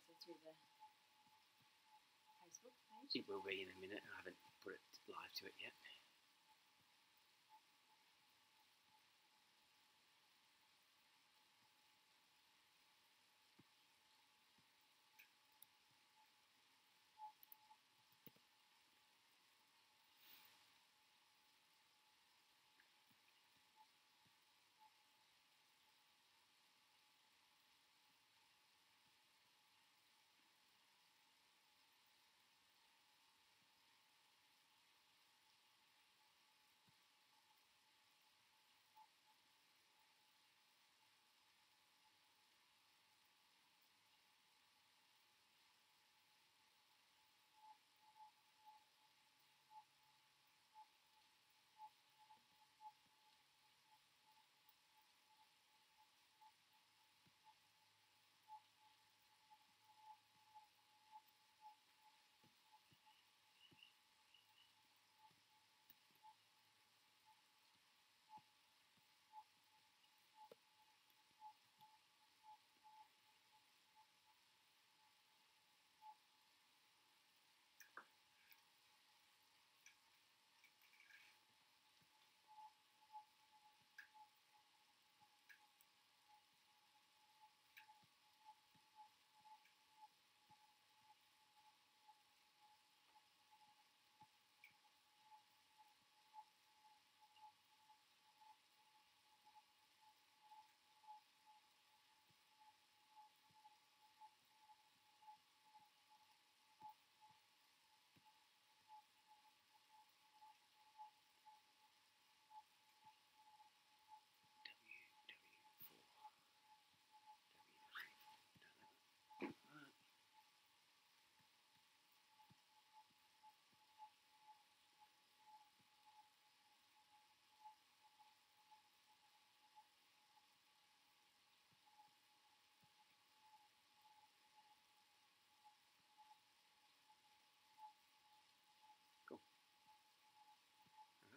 also through the Facebook page? It will be in a minute. I haven't put it live to it yet.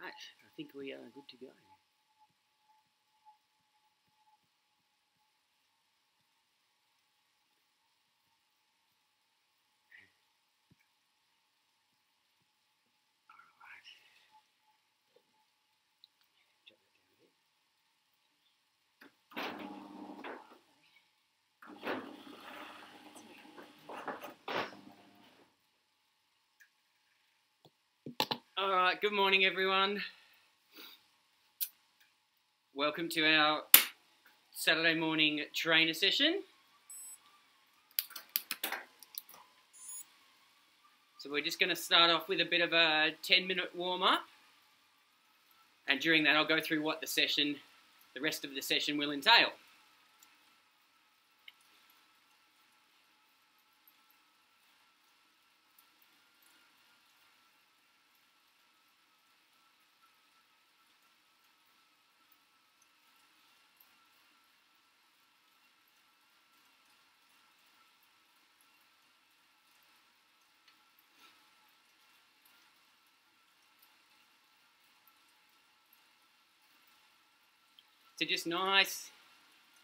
Right, I think we are good to go. Alright. Jot that down here. Alright, good morning everyone. Welcome to our Saturday morning trainer session. So we're just going to start off with a bit of a 10-minute warm-up. And during that I'll go through what the rest of the session will entail. So just nice,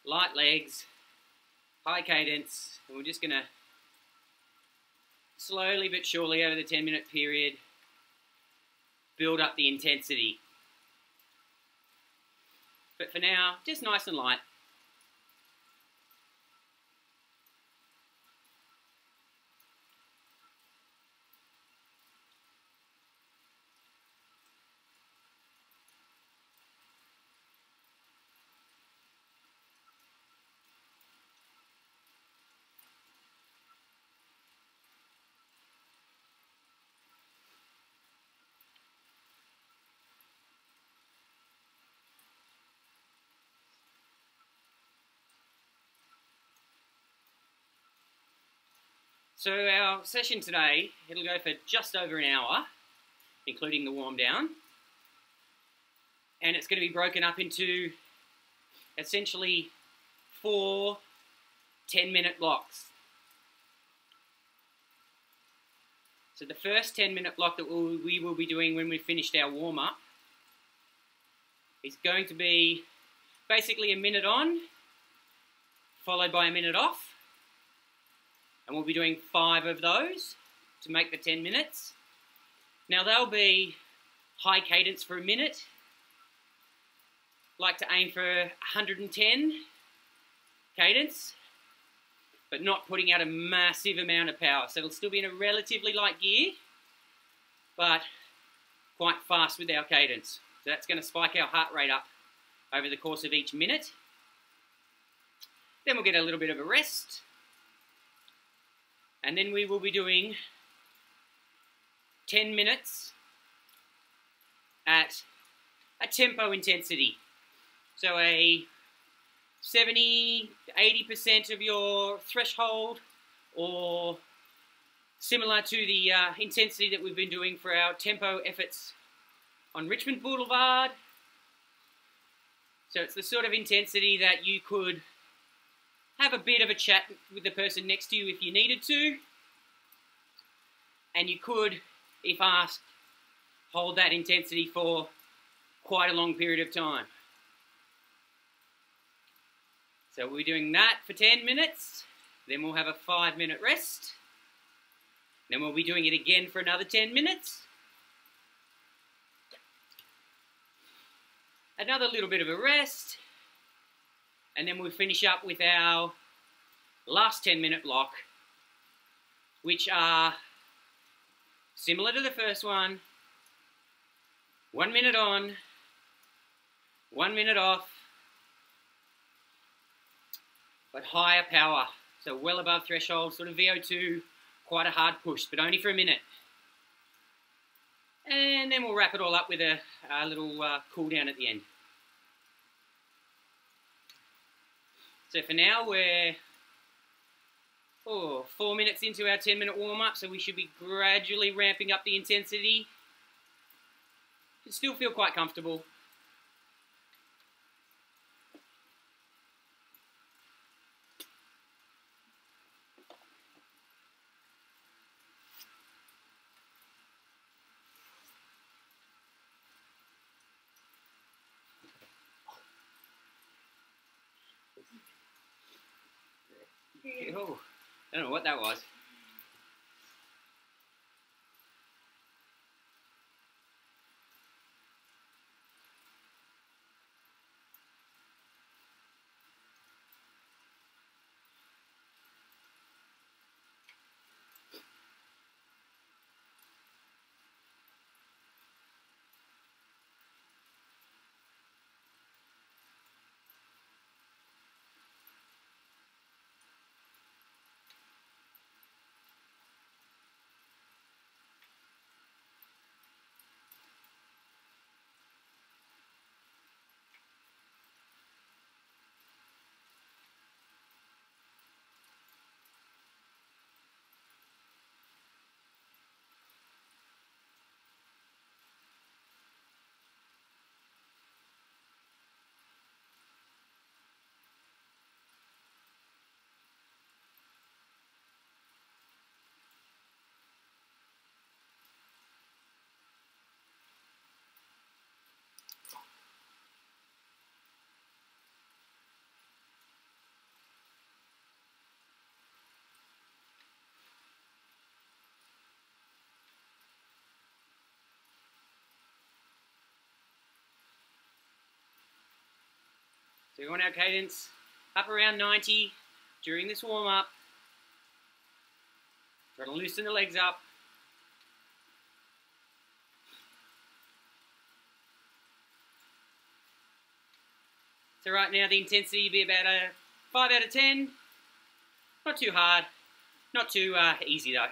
light legs, high cadence, and we're just going to slowly but surely over the 10-minute period build up the intensity. But for now, just nice and light. So our session today, it'll go for just over an hour, including the warm down. And it's going to be broken up into essentially 4 10-minute blocks. So the first 10-minute block that we will be doing when we've finished our warm-up is going to be basically a minute on, followed by a minute off. And we'll be doing 5 of those to make the 10 minutes. Now they'll be high cadence for a minute. Like to aim for 110 cadence, but not putting out a massive amount of power. So it'll still be in a relatively light gear, but quite fast with our cadence. So that's going to spike our heart rate up over the course of each minute. Then we'll get a little bit of a rest. And then we will be doing 10 minutes at a tempo intensity. So a 70 to 80% of your threshold, or similar to the intensity that we've been doing for our tempo efforts on Richmond Boulevard. So it's the sort of intensity that you could have a bit of a chat with the person next to you if you needed to. And you could, if asked, hold that intensity for quite a long period of time. So we'll be doing that for 10 minutes, then we'll have a 5-minute rest, then we'll be doing it again for another 10 minutes, another little bit of a rest, and then we'll finish up with our last 10-minute block, which are similar to the first one, 1 minute on, 1 minute off, but higher power, so well above threshold, sort of VO2, quite a hard push, but only for a minute. And then we'll wrap it all up with a little cool down at the end. So for now we're 4 minutes into our 10-minute warm-up, so we should be gradually ramping up the intensity. Should still feel quite comfortable. Oh, I don't know what that was. So we want our cadence up around 90 during this warm-up. Try to loosen the legs up. So right now the intensity will be about a 5 out of 10. Not too hard, not too easy though.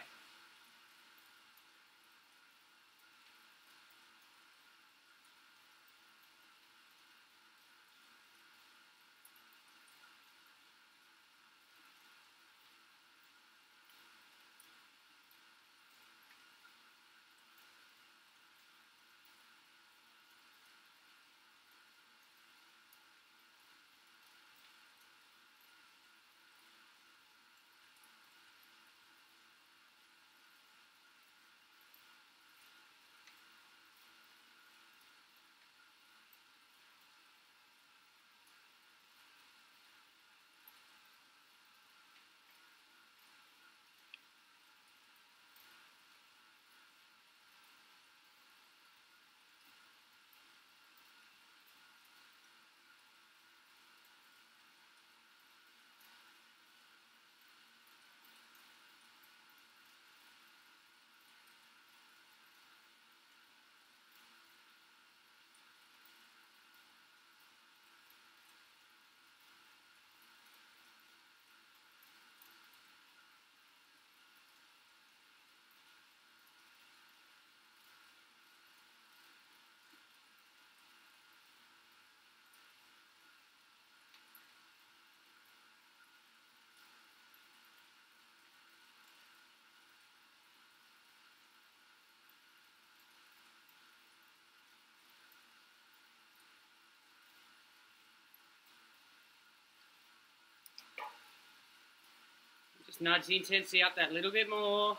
Just nudge the intensity up that little bit more.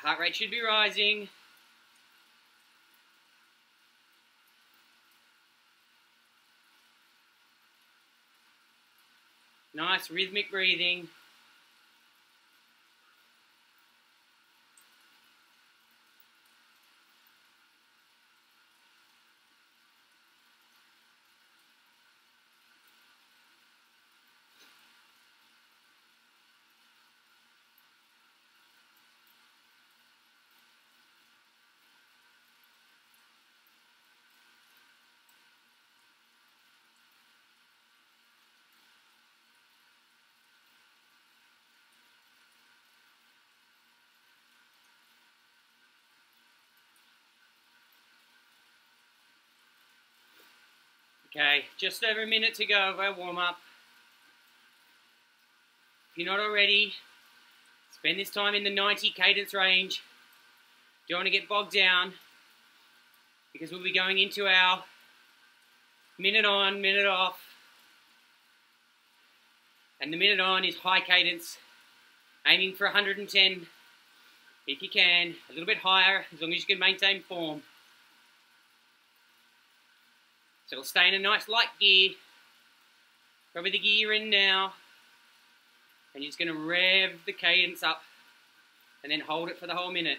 Heart rate should be rising. Nice rhythmic breathing. Okay, just over a minute to go of our warm-up. If you're not already, spend this time in the 90 cadence range. Don't want to get bogged down because we'll be going into our minute on, minute off. And the minute on is high cadence, aiming for 110 if you can, a little bit higher as long as you can maintain form. So it'll stay in a nice light gear, probably the gear you're in now, and you're just going to rev the cadence up and then hold it for the whole minute.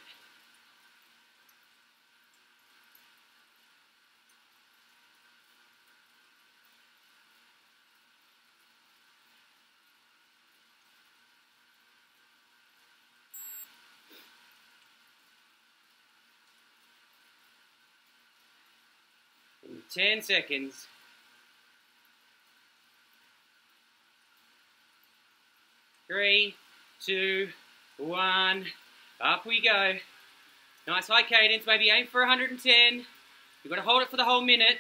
In 10 seconds. 3, 2, 1, up we go. Nice high cadence, maybe aim for 110. You've got to hold it for the whole minute,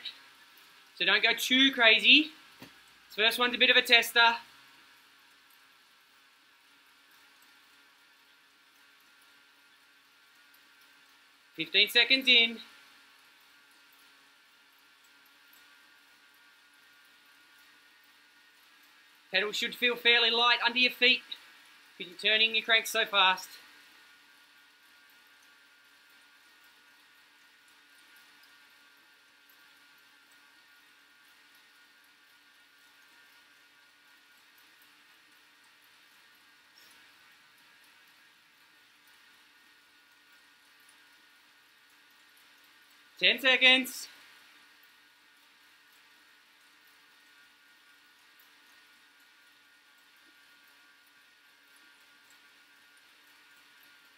so don't go too crazy. This first one's a bit of a tester. "15 seconds in. Pedals should feel fairly light under your feet because you're turning your cranks so fast. "10 seconds.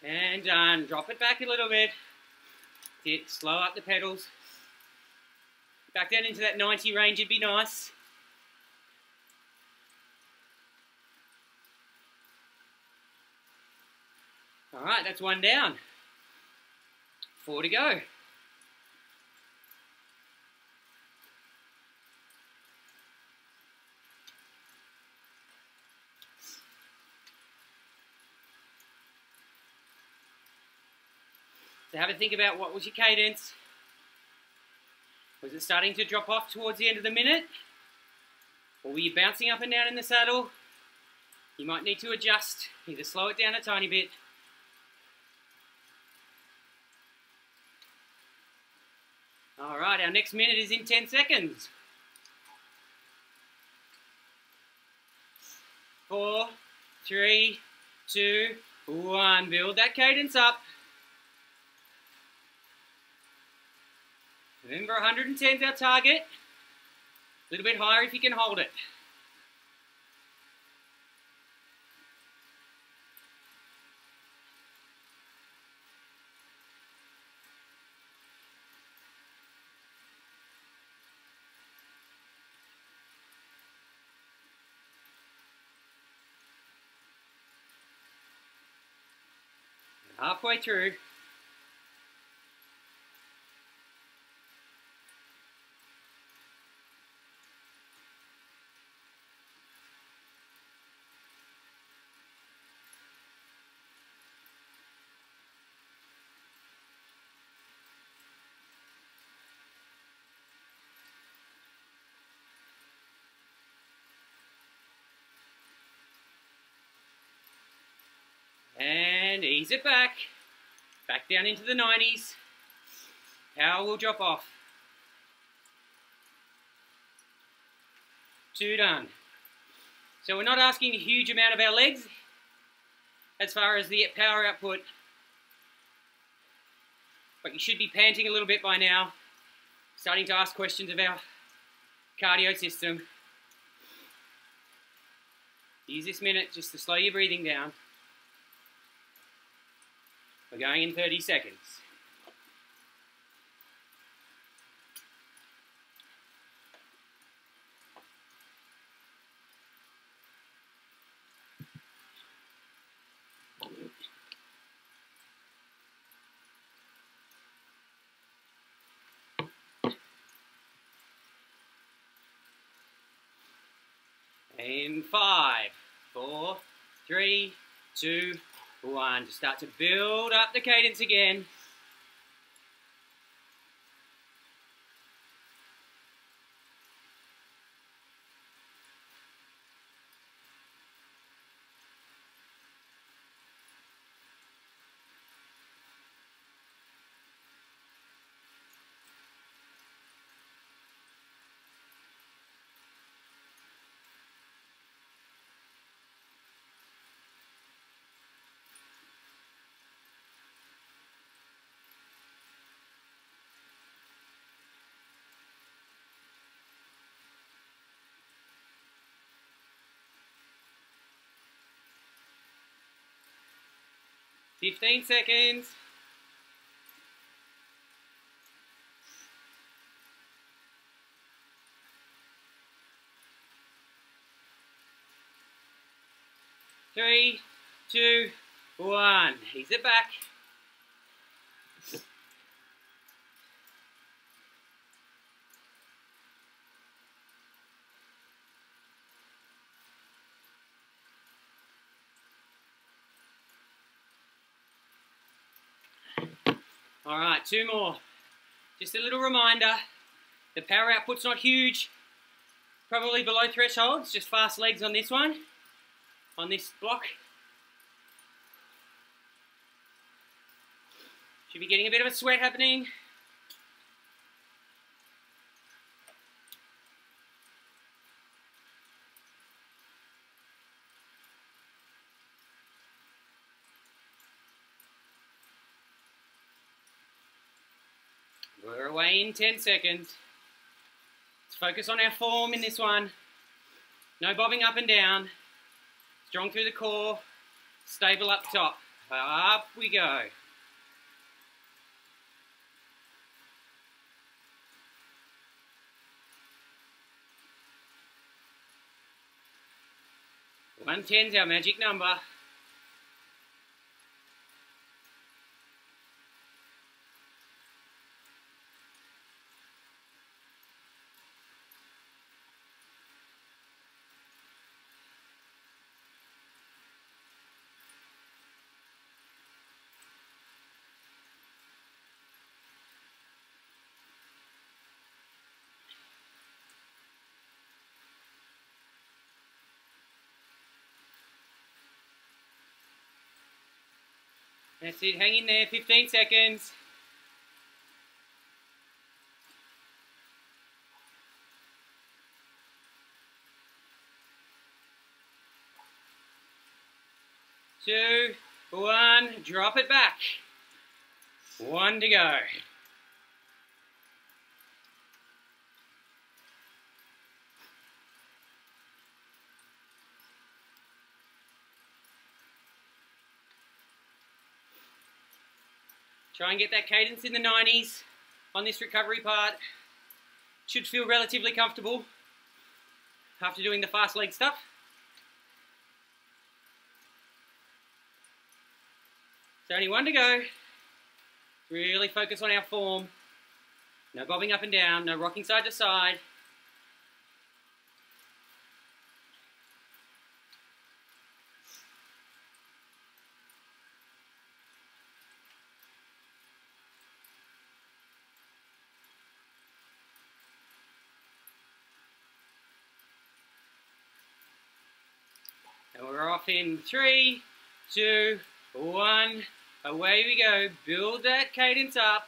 And done. Drop it back a little bit. Slow up the pedals. Back down into that 90 range would be nice. Alright, that's one down. 4 to go. So have a think about what was your cadence. Was it starting to drop off towards the end of the minute? Or were you bouncing up and down in the saddle? You might need to adjust, either slow it down a tiny bit. Alright, our next minute is in 10 seconds. 4, 3, 2, 1. Build that cadence up. Remember, 110 is our target. A little bit higher if you can hold it. Halfway through. And ease it back. Back down into the 90s. Power will drop off. 2 done. So we're not asking a huge amount of our legs as far as the power output. But you should be panting a little bit by now. Starting to ask questions of our cardio system. Use this minute just to slow your breathing down. We're going in 30 seconds. In 5, 4, 3, 2, 1. Just start to build up the cadence again. Fifteen seconds. Three, 2, 1. Ease it back. All right, 2 more. Just a little reminder, the power output's not huge, probably below threshold. It's just fast legs on this one, on this block. Should be getting a bit of a sweat happening. We're away in 10 seconds. Let's focus on our form in this one. No bobbing up and down. Strong through the core. Stable up top. Up we go. $110's our magic number. That's it, hang in there, 15 seconds. Two, 1, drop it back. 1 to go. Try and get that cadence in the 90s on this recovery part. Should feel relatively comfortable after doing the fast leg stuff. So only 1 to go. Really focus on our form. No bobbing up and down, no rocking side to side. And we're off in 3, 2, 1. Away we go. Build that cadence up.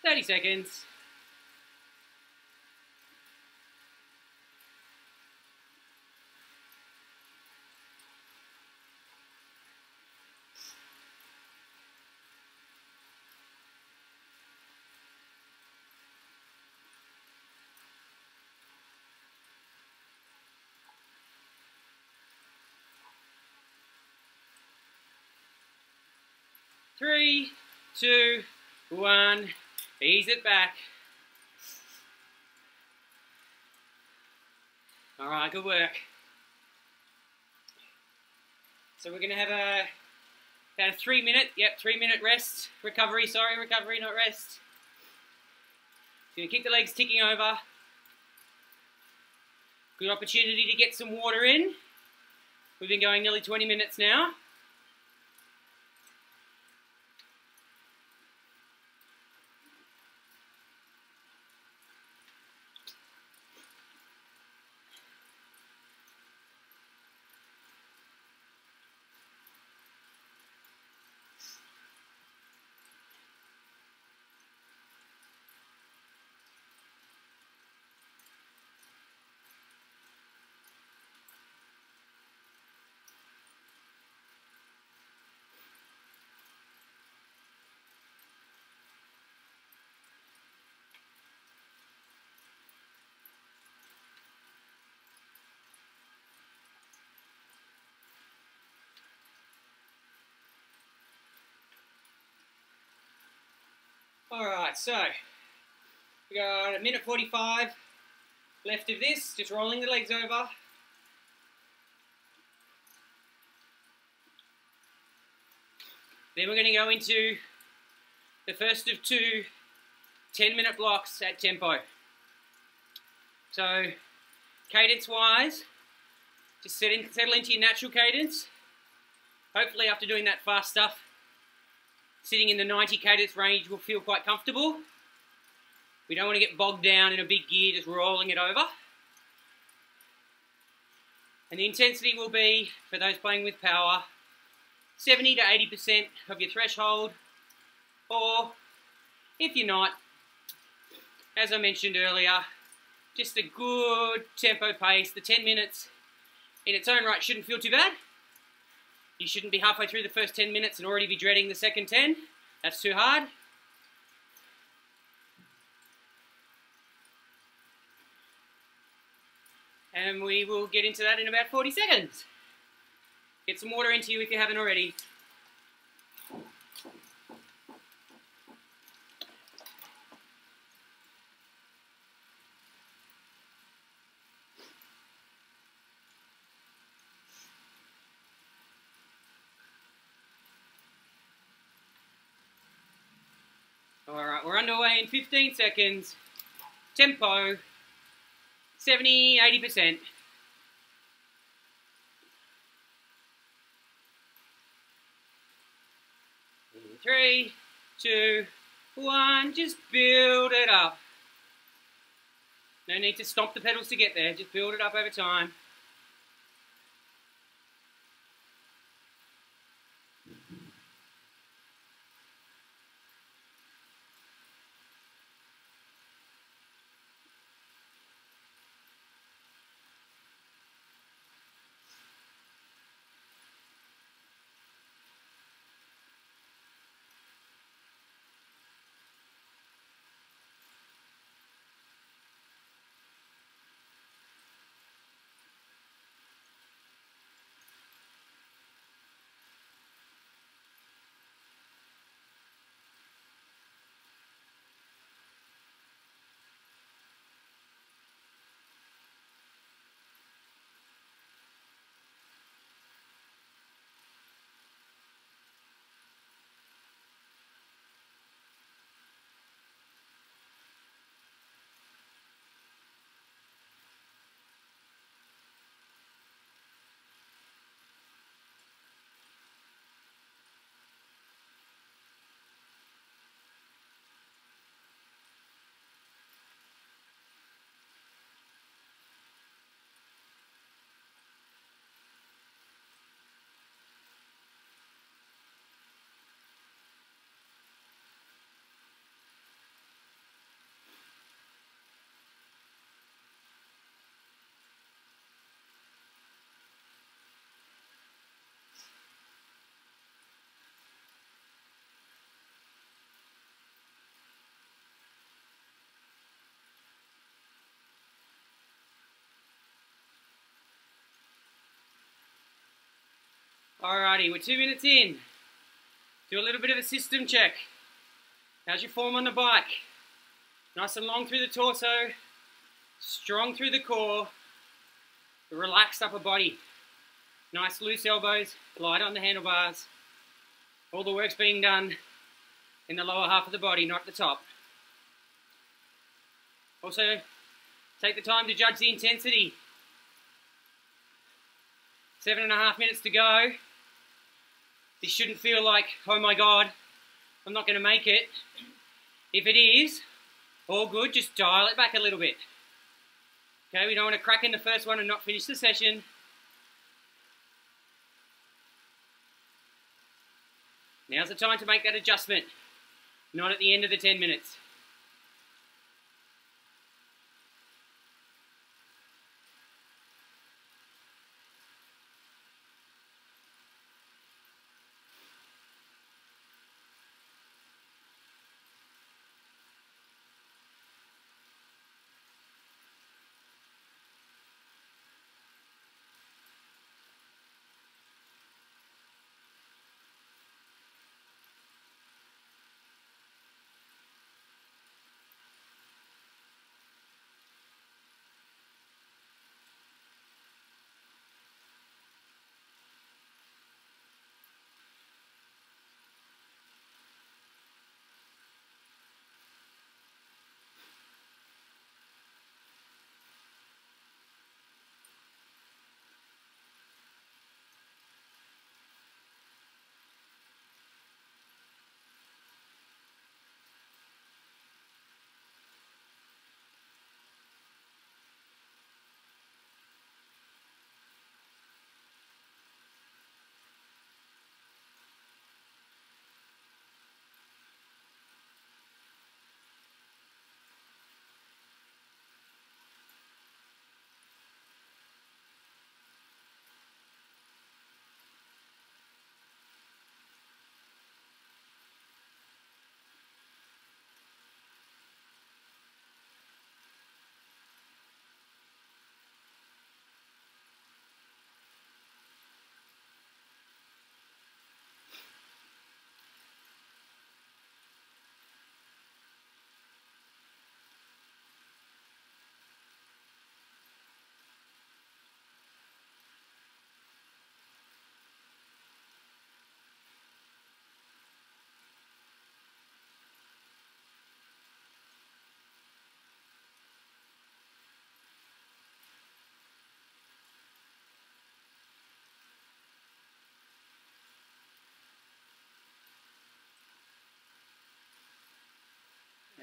Thirty seconds. Three, two, one. Ease it back. All right, good work. So we're going to have about a 3-minute, 3-minute rest. Recovery, not rest. Going to keep the legs ticking over. Good opportunity to get some water in. We've been going nearly 20 minutes now. Alright, so we got 1:45 left of this, just rolling the legs over. Then we're going to go into the first of two 10-minute blocks at tempo. So, cadence-wise, just settle into your natural cadence. Hopefully after doing that fast stuff, sitting in the 90 cadence range will feel quite comfortable. We don't want to get bogged down in a big gear just rolling it over. And the intensity will be, for those playing with power, 70 to 80% of your threshold, or if you're not, as I mentioned earlier, just a good tempo pace. The 10 minutes in its own right shouldn't feel too bad. You shouldn't be halfway through the first 10 minutes and already be dreading the second 10. That's too hard. And we will get into that in about 40 seconds. Get some water into you if you haven't already. Alright, we're underway in 15 seconds. Tempo, 70, 80%. 3, 2, 1, just build it up. No need to stomp the pedals to get there, just build it up over time. Alrighty, we're 2 minutes in. Do a little bit of a system check. How's your form on the bike? Nice and long through the torso, strong through the core, relaxed upper body. Nice loose elbows, light on the handlebars. All the work's being done in the lower half of the body, not the top. Also, take the time to judge the intensity. 7.5 minutes to go. This shouldn't feel like, oh my God, I'm not going to make it. If it is, all good, just dial it back a little bit. Okay, we don't want to crack in the first one and not finish the session. Now's the time to make that adjustment, not at the end of the 10 minutes.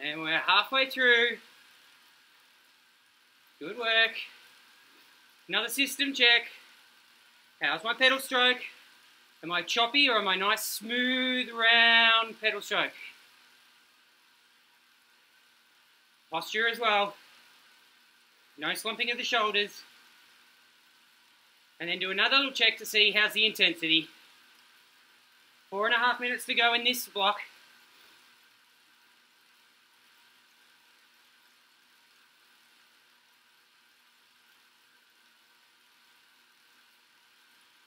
And we're halfway through. Good work. Another system check. How's my pedal stroke? Am I choppy or am I nice, smooth, round pedal stroke? Posture as well. No slumping of the shoulders. And then do another little check to see how's the intensity. 4.5 minutes to go in this block.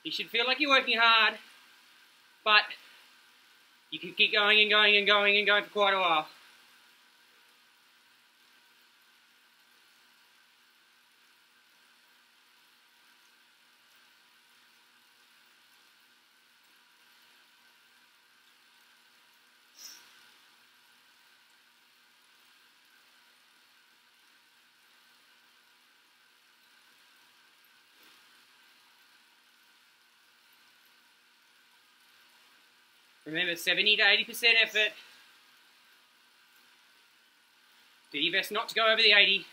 You should feel like you're working hard, but you can keep going and going and going and going for quite a while. Remember, 70 to 80% effort. Do your best not to go over the 80.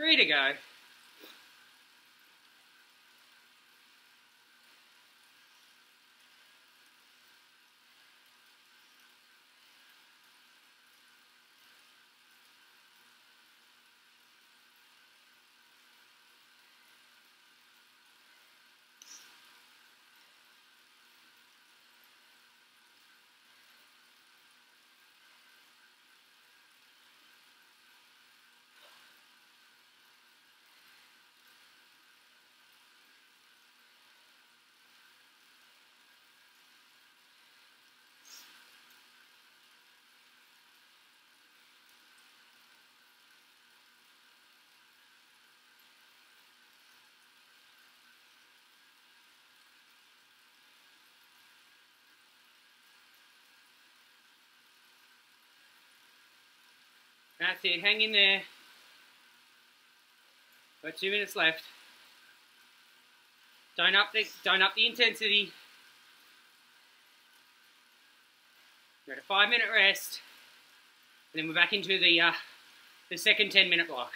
3 to go. That's it, hang in there. Got 2 minutes left. Don't up the intensity. We're at a 5-minute rest. And then we're back into the second 10-minute block.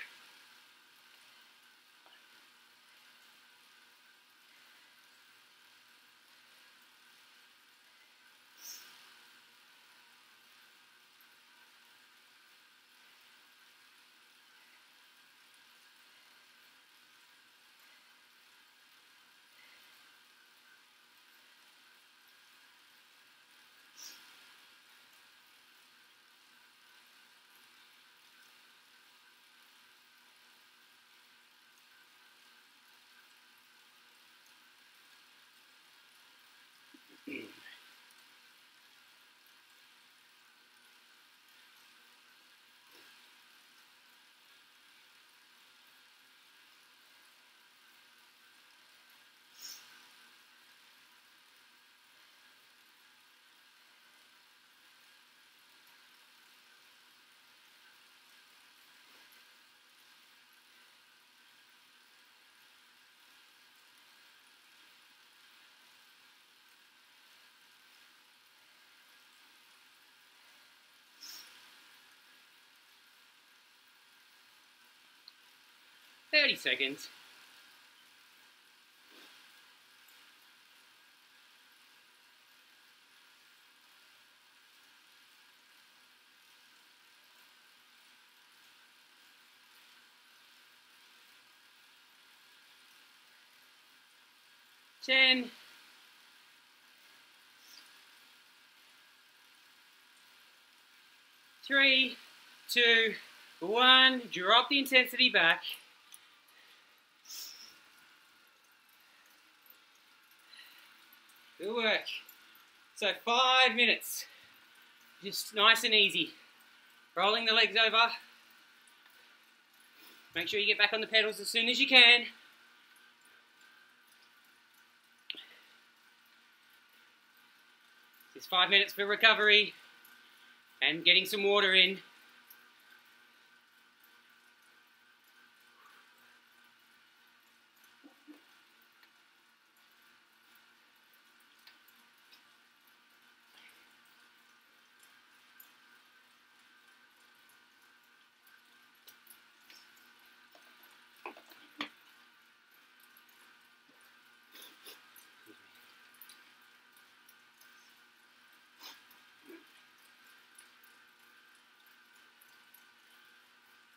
Thirty seconds. Ten. 3, 2, 1. Drop the intensity back. Good work. So 5 minutes. Just nice and easy. Rolling the legs over. Make sure you get back on the pedals as soon as you can. This is 5 minutes for recovery and getting some water in.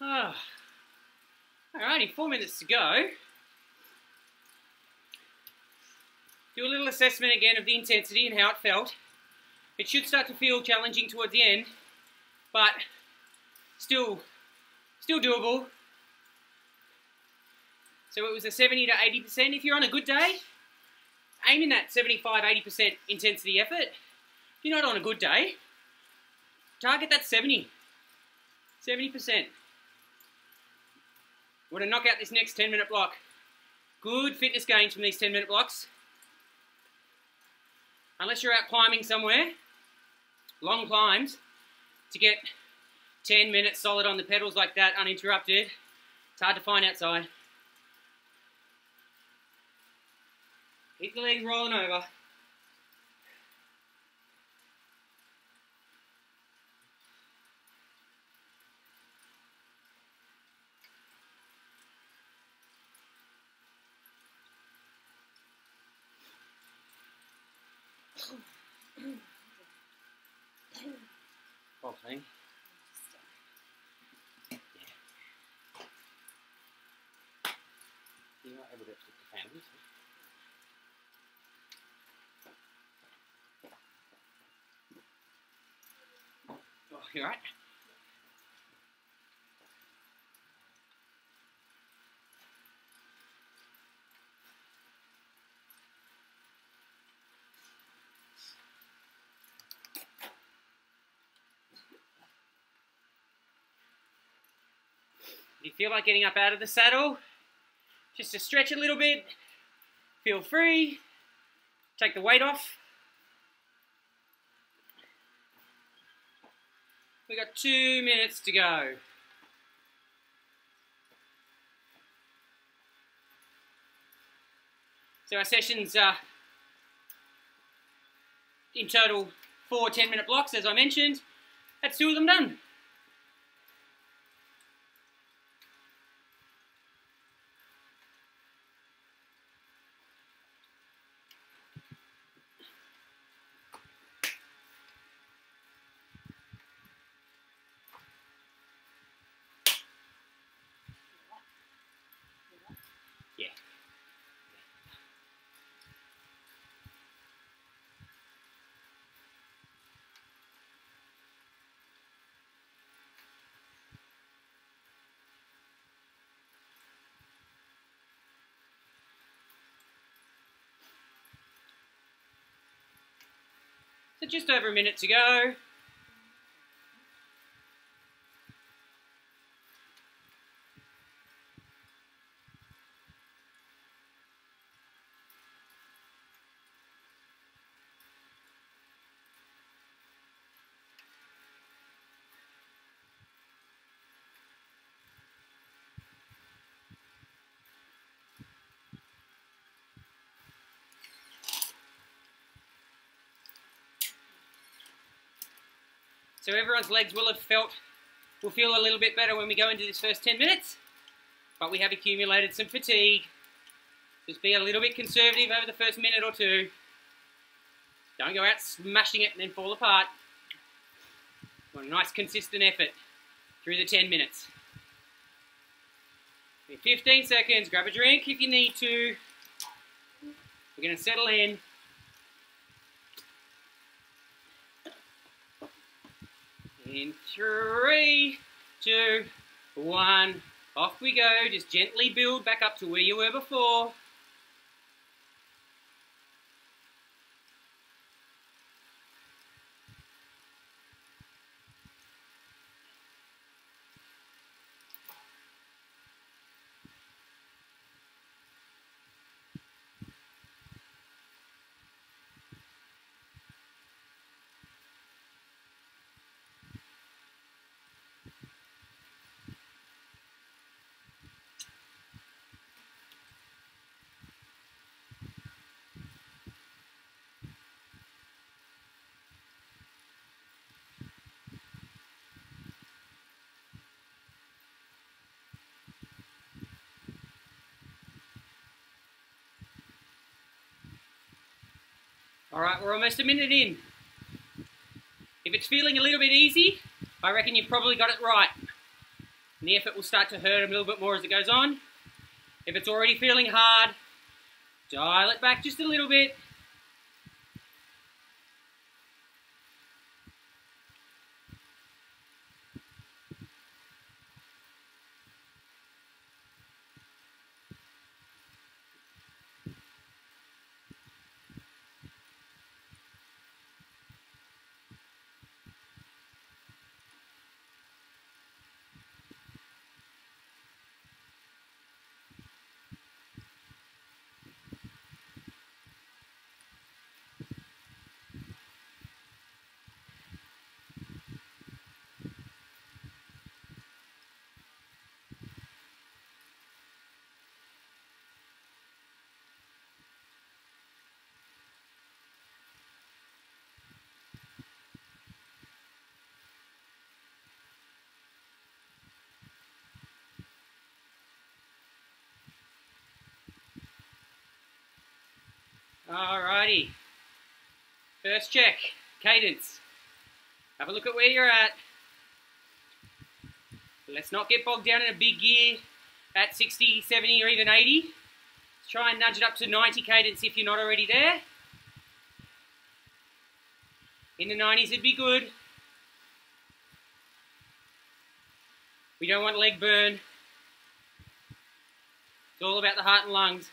Oh. Alrighty, 4 minutes to go. Do a little assessment again of the intensity and how it felt. It should start to feel challenging towards the end, but still doable. So it was a 70 to 80%. If you're on a good day, aim in that 75-80% intensity effort. If you're not on a good day, target that 70%. Want to knock out this next 10-minute block. Good fitness gains from these 10-minute blocks. Unless you're out climbing somewhere, long climbs, to get 10 minutes solid on the pedals like that, uninterrupted, it's hard to find outside. Keep the legs rolling over. something. Yeah. You are able to put the fan on. Oh, you alright? If you feel like getting up out of the saddle, just to stretch a little bit, feel free, take the weight off. We've got 2 minutes to go. So our sessions are in total 4 10-minute blocks, as I mentioned. That's 2 of them done. Yeah. So just over a minute to go. So everyone's legs will feel a little bit better when we go into this first 10 minutes, but we have accumulated some fatigue. Just be a little bit conservative over the first minute or 2. Don't go out smashing it and then fall apart. Want a nice consistent effort through the 10 minutes. 15 seconds, grab a drink if you need to. We're going to settle in. In 3, 2, 1, off we go. Just gently build back up to where you were before. Alright, we're almost a minute in. If it's feeling a little bit easy, I reckon you've probably got it right. And the effort will start to hurt a little bit more as it goes on. If it's already feeling hard, dial it back just a little bit. Alrighty. First check, cadence. Have a look at where you're at. Let's not get bogged down in a big gear at 60, 70 or even 80. Let's try and nudge it up to 90 cadence if you're not already there. In the 90s it'd be good. We don't want leg burn. It's all about the heart and lungs.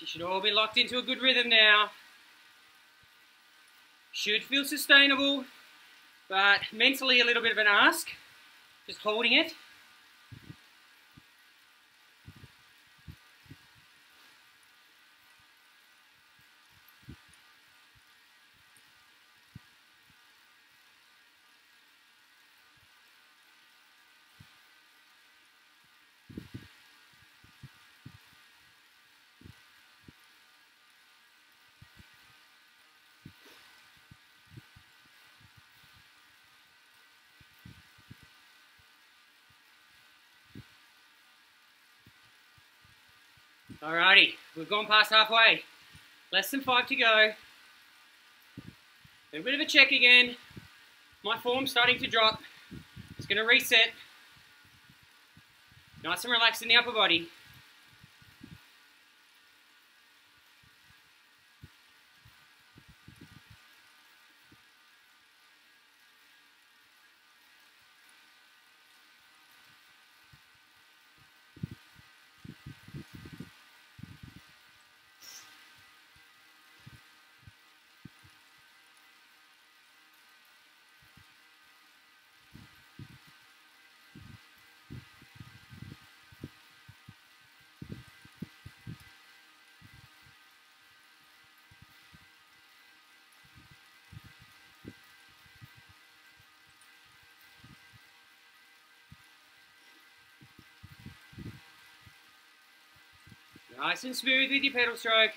You should all be locked into a good rhythm now. Should feel sustainable, but mentally a little bit of an ask. Just holding it. Alrighty, we've gone past halfway. Less than 5 to go. A little bit of a check again. My form's starting to drop. It's going to reset. Nice and relaxed in the upper body. Nice and smooth with your pedal stroke.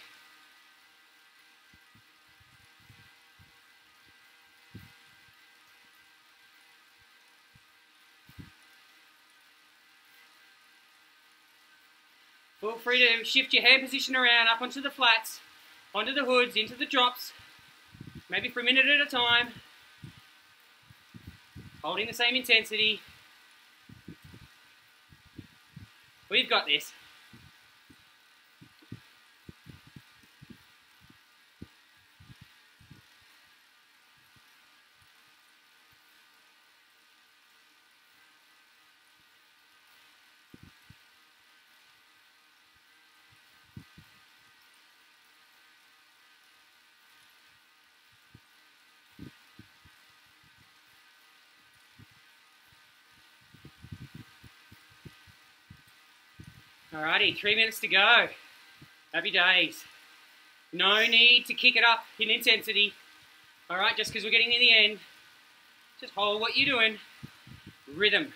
Feel free to shift your hand position around up onto the flats, onto the hoods, into the drops, maybe for a minute at a time, holding the same intensity. We've got this. Alrighty, 3 minutes to go. Happy days. No need to kick it up in intensity. Alright, just because we're getting near the end. Just hold what you're doing. Rhythm.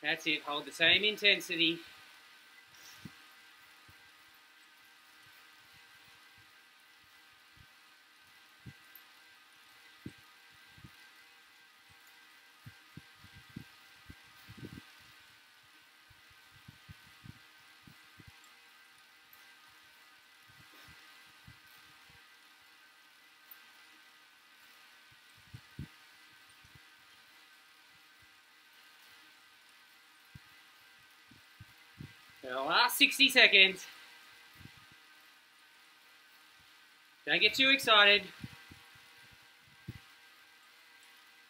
That's it. Hold the same intensity. The last 60 seconds. Don't get too excited.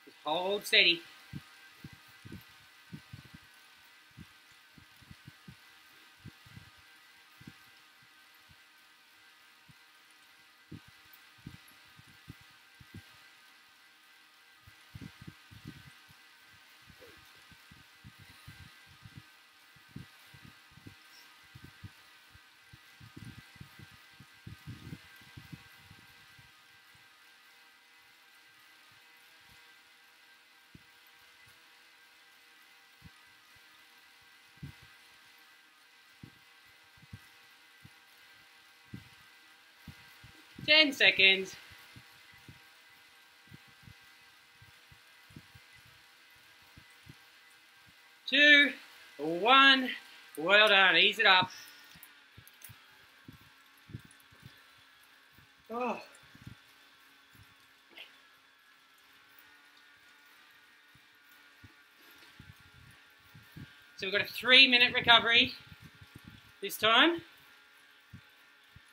Just hold steady. Ten seconds. 2, 1. Well done. Ease it up. Oh. So we've got a 3-minute recovery this time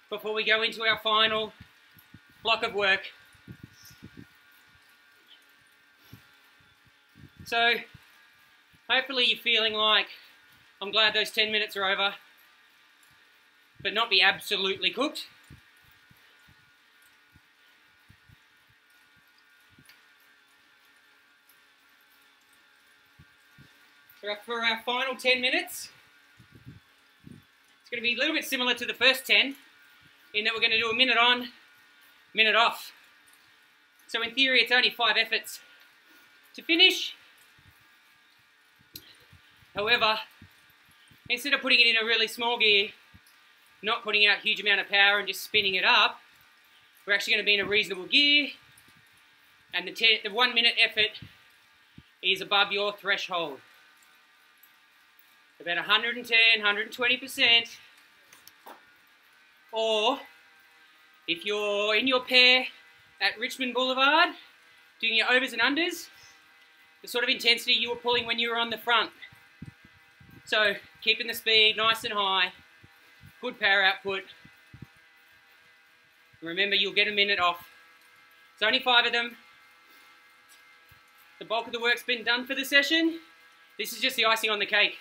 before we go into our final block of work. So hopefully you're feeling like, I'm glad those 10 minutes are over, but not be absolutely cooked. For our final 10 minutes, it's going to be a little bit similar to the first 10, in that we're going to do a minute on, minute off. So in theory, it's only 5 efforts to finish. However, instead of putting it in a really small gear, not putting out a huge amount of power and just spinning it up, we're actually going to be in a reasonable gear, and the 1 minute effort is above your threshold. About 110, 120%. Or, if you're in your pair at Richmond Boulevard, doing your overs and unders, the sort of intensity you were pulling when you were on the front. So, keeping the speed nice and high, good power output. Remember, you'll get a minute off. It's only 5 of them. The bulk of the work's been done for the session. This is just the icing on the cake.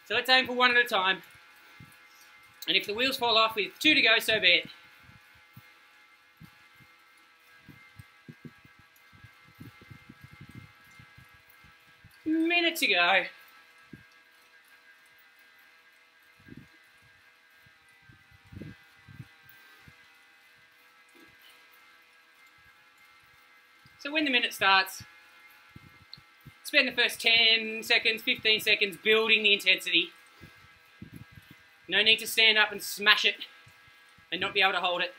So let's aim for 1 at a time. And if the wheels fall off with 2 to go, so be it. Minute to go. So when the minute starts, spend the first 10 seconds, 15 seconds building the intensity. No need to stand up and smash it and not be able to hold it.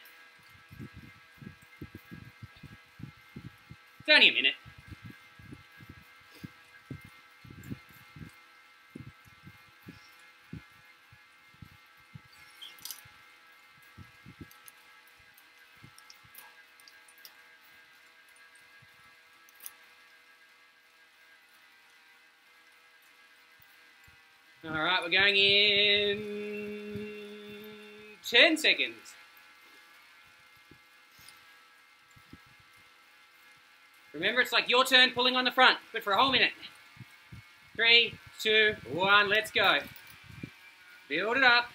It's only a minute. All right, we're going in 10 seconds. Remember, it's like your turn pulling on the front, but for a whole minute. 3, 2, 1, let's go. Build it up.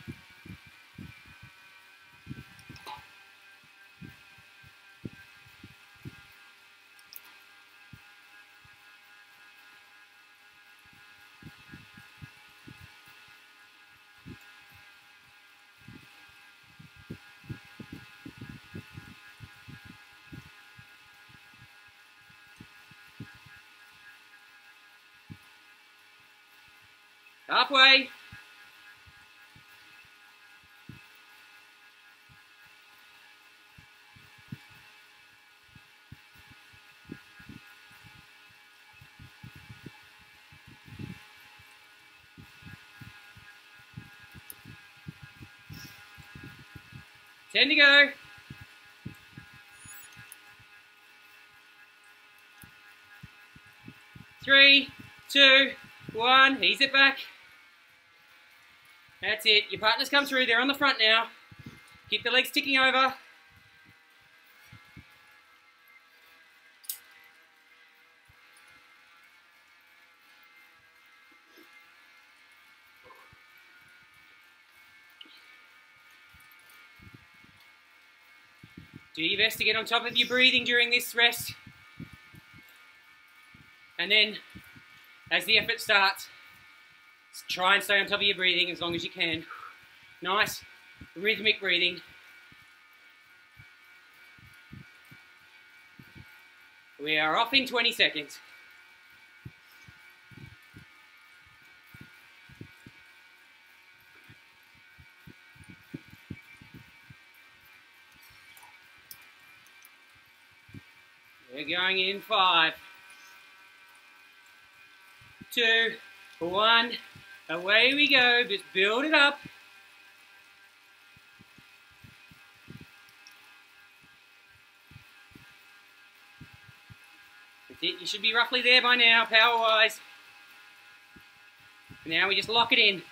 Halfway. Ten to go. 3, 2, 1. Ease it back. That's it. Your partners come through. They're on the front now. Keep the legs ticking over. Do your best to get on top of your breathing during this rest. And then, as the effort starts, try and stay on top of your breathing as long as you can. Nice, rhythmic breathing. We are off in 20 seconds. We're going in 5, 2, 1. Away we go. Just build it up. That's it. You should be roughly there by now, power-wise. Now we just lock it in.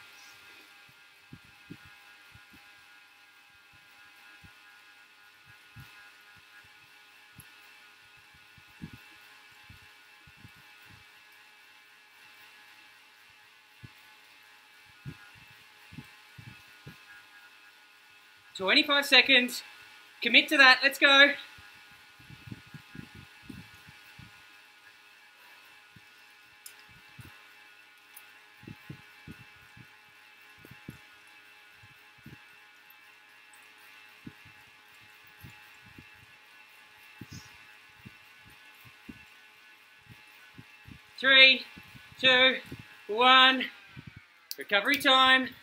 "25 seconds. Commit to that. Let's go." Three, 2, 1. Recovery time.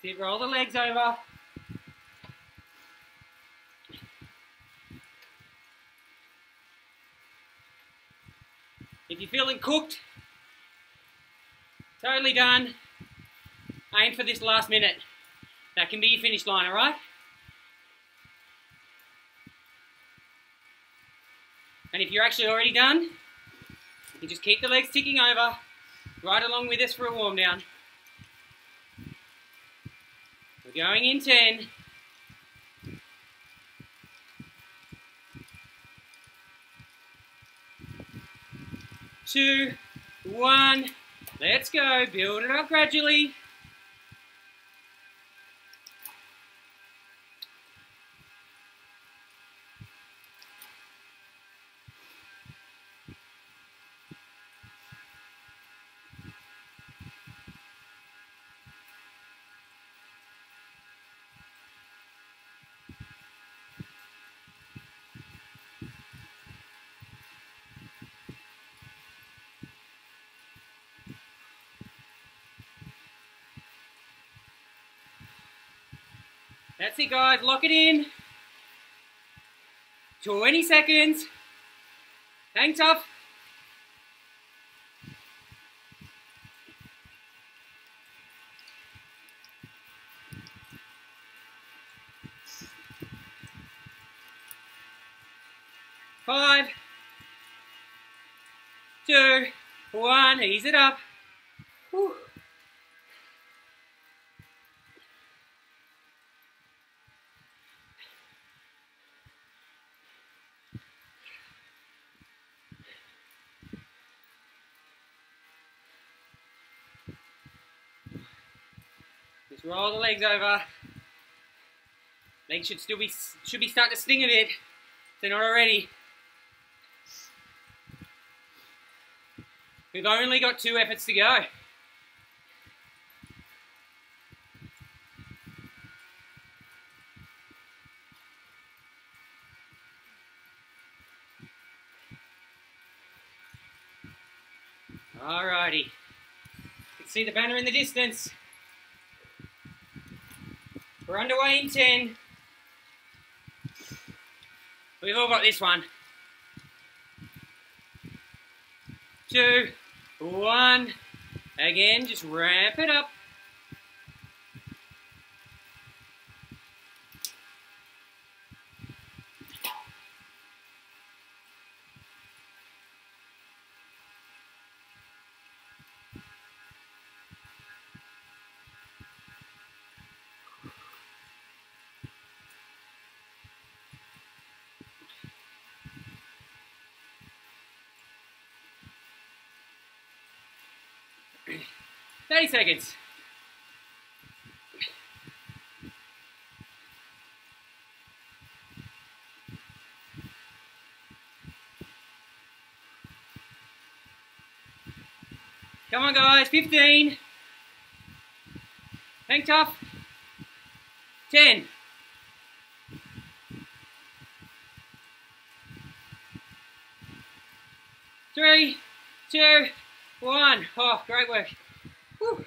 Sit, roll the legs over. If you're feeling cooked, totally done, aim for this last minute. That can be your finish line, alright? And if you're actually already done, you can just keep the legs ticking over, right along with us for a warm down. We're going in 10. 2, 1. Let's go. Build it up gradually. That's it, guys. Lock it in. 20 seconds. Hang tough. Five, 2, 1. Ease it up. Whew. Just roll the legs over. Legs should be starting to sting a bit if they're not already. We've only got 2 efforts to go. Alrighty. You can see the banner in the distance. We're underway in 10. We've all got this one. 2, 1. Again, just ramp it up. "30 seconds. Come on, guys. 15. Hang tough. 10. 3, 2, 1. Oh, great work. Whew.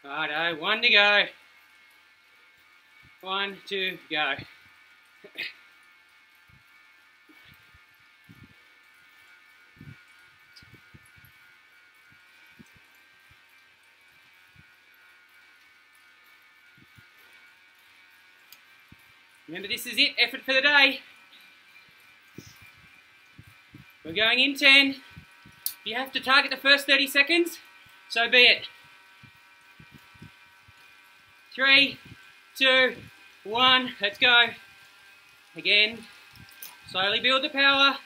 Righto, 1 to go. 1, 2, go. Remember, this is it. Effort for the day. We're going in 10. You have to target the first 30 seconds, so be it. 3, 2, 1, let's go. Again, slowly build the power.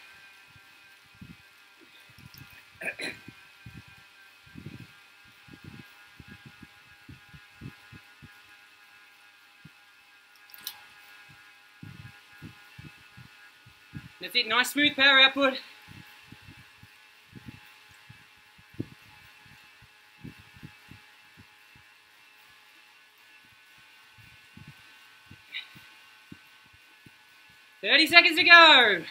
That's it, nice smooth power output. "30 seconds to go.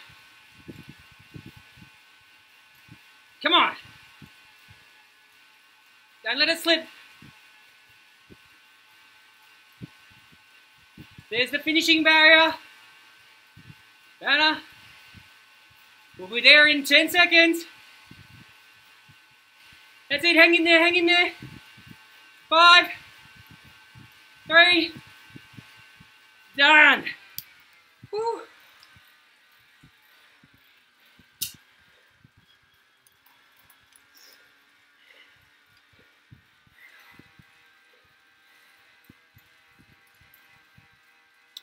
Come on. Don't let it slip. There's the finishing barrier. Banner. We'll be there in 10 seconds. That's it, hang in there, hang in there. 5, 3, done. Woo.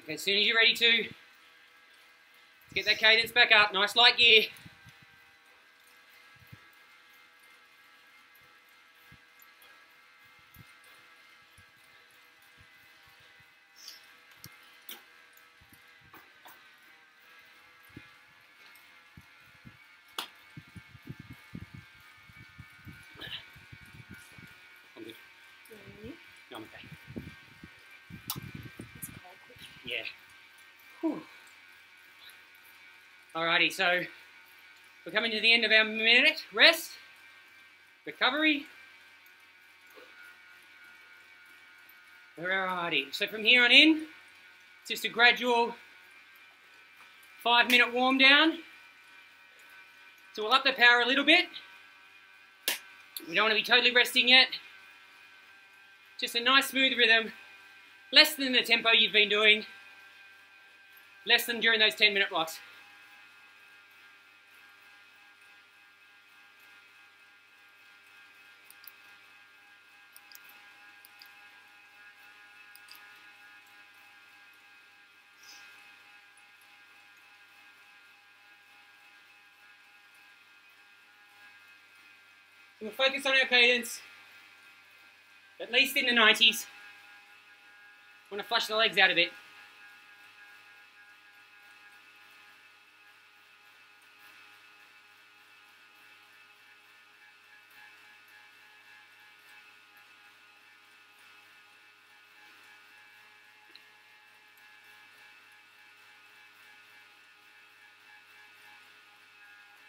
Okay, as soon as you're ready to, get that cadence back up, nice light gear. I'm good. No, I'm okay. Yeah. Whew. Alrighty, so we're coming to the end of our minute. Rest, recovery. Alrighty, so from here on in, it's just a gradual 5-minute warm down. So we'll up the power a little bit. We don't want to be totally resting yet. Just a nice smooth rhythm. Less than the tempo you've been doing. Less than during those 10-minute blocks. We'll focus on our cadence, at least in the 90s. Want to flush the legs out a bit.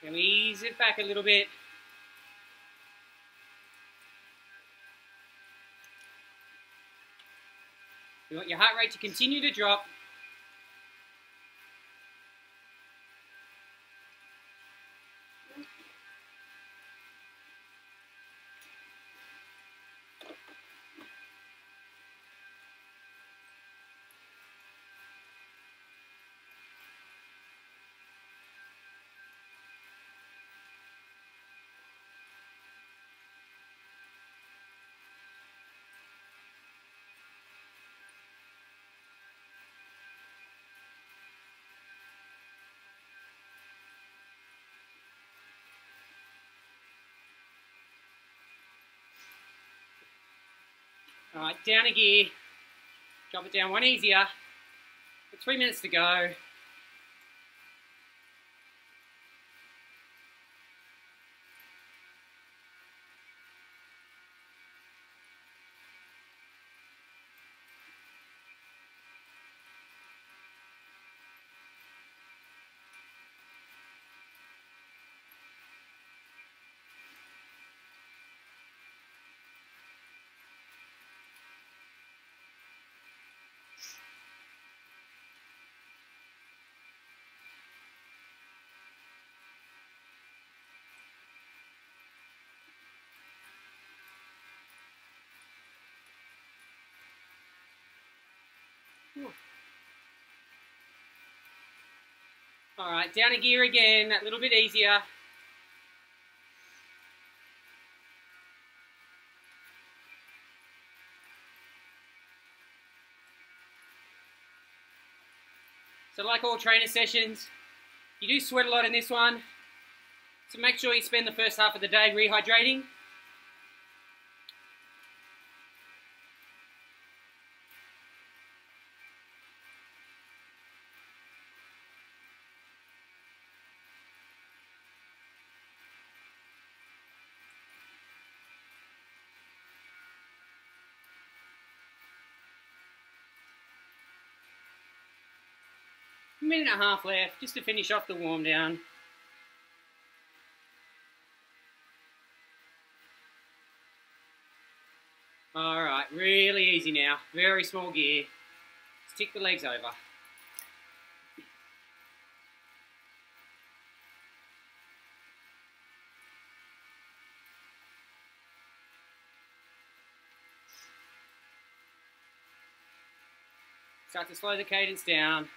Can we ease it back a little bit? You want your heart rate to continue to drop. All right, down a gear. Drop it down one easier. 3 minutes to go. All right, down a gear again, a little bit easier. So like all trainer sessions, you do sweat a lot in this one. So make sure you spend the first half of the day rehydrating. A minute and a half left, just to finish off the warm down. Alright, really easy now. Very small gear. Stick the legs over. Start to slow the cadence down.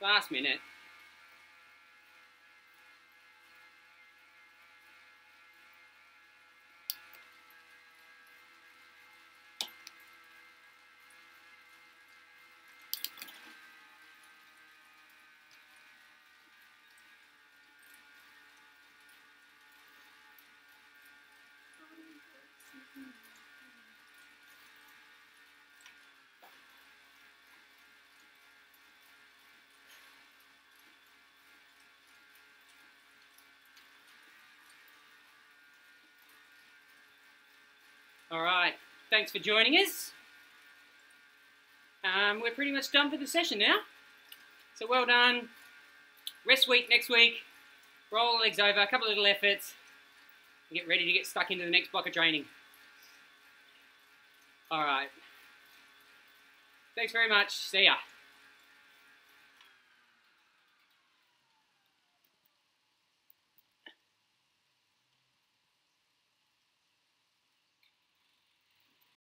Last minute. All right, thanks for joining us. We're pretty much done for the session now. So well done. Rest week next week. Roll the legs over, a couple of little efforts. And get ready to get stuck into the next block of training. All right. Thanks very much. See ya.